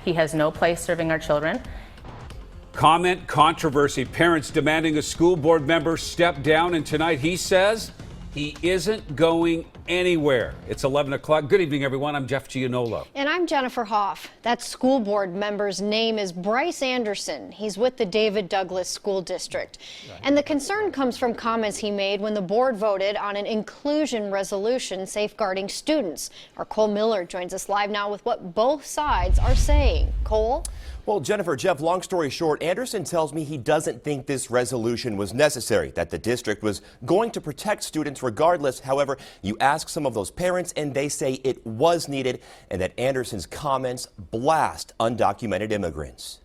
He has no place serving our children. Comment controversy. Parents demanding a school board member step down, and tonight he says he isn't going anywhere. It's 11 o'clock. Good evening, everyone. I'm Jeff Gianolo. And I'm Jennifer Hoff. That school board member's name is Bryce Anderson. He's with the David Douglas School District. And the concern comes from comments he made when the board voted on an inclusion resolution safeguarding students. Our Cole Miller joins us live now with what both sides are saying. Cole? Well, Jennifer, Jeff, long story short, Anderson tells me he doesn't think this resolution was necessary, that the district was going to protect students regardless. However, you ask some of those parents and they say it was needed and that Anderson's comments blast undocumented immigrants.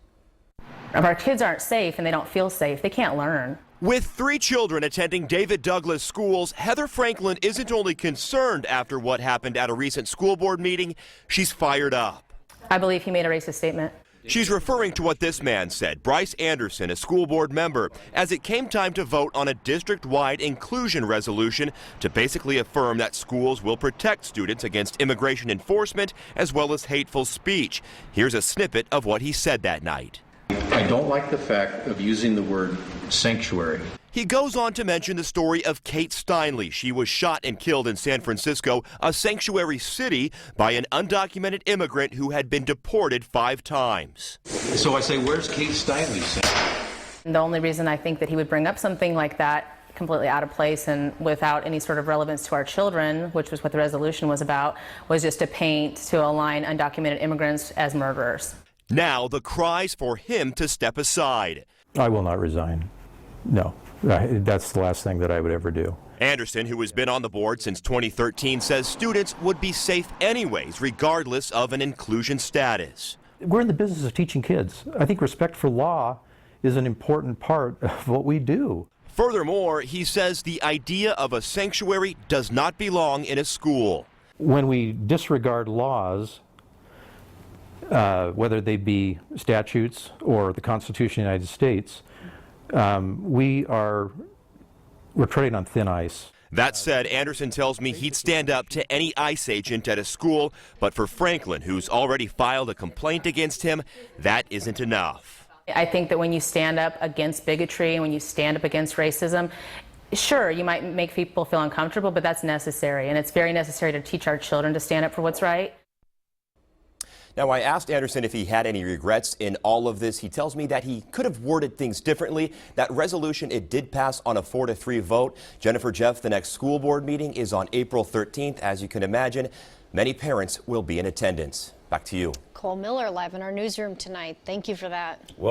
If our kids aren't safe and they don't feel safe, they can't learn. With 3 children attending David Douglas schools, Heather Franklin isn't only concerned after what happened at a recent school board meeting, she's fired up. I believe he made a racist statement. She's referring to what this man said, Bryce Anderson, a school board member, as it came time to vote on a district-wide inclusion resolution to basically affirm that schools will protect students against immigration enforcement as well as hateful speech. Here's a snippet of what he said that night. I don't like the fact of using the word sanctuary. He goes on to mention the story of Kate Steinle. She was shot and killed in San Francisco, a sanctuary city, by an undocumented immigrant who had been deported 5 times. So I say, where's Kate Steinle? The only reason I think that he would bring up something like that completely out of place and without any sort of relevance to our children, which was what the resolution was about, was just to align undocumented immigrants as murderers. Now the cries for him to step aside. I will not resign. No. That's the last thing that I would ever do. Anderson, who has been on the board since 2013, says students would be safe anyways, regardless of an inclusion status. We're in the business of teaching kids. I think respect for law is an important part of what we do. Furthermore, he says the idea of a sanctuary does not belong in a school. When we disregard laws, whether they be statutes or the Constitution of the United States, we're treading on thin ice. That said, Anderson tells me he'd stand up to any ICE agent at a school, but for Franklin, who's already filed a complaint against him, that isn't enough. I think that when you stand up against bigotry and when you stand up against racism, sure, you might make people feel uncomfortable, but that's necessary, and it's very necessary to teach our children to stand up for what's right. Now, I asked Anderson if he had any regrets in all of this. He tells me that he could have worded things differently. That resolution, it did pass on a 4-3 vote. Jennifer, Jeff, the next school board meeting is on April 13th. As you can imagine, many parents will be in attendance. Back to you. Cole Miller live in our newsroom tonight. Thank you for that.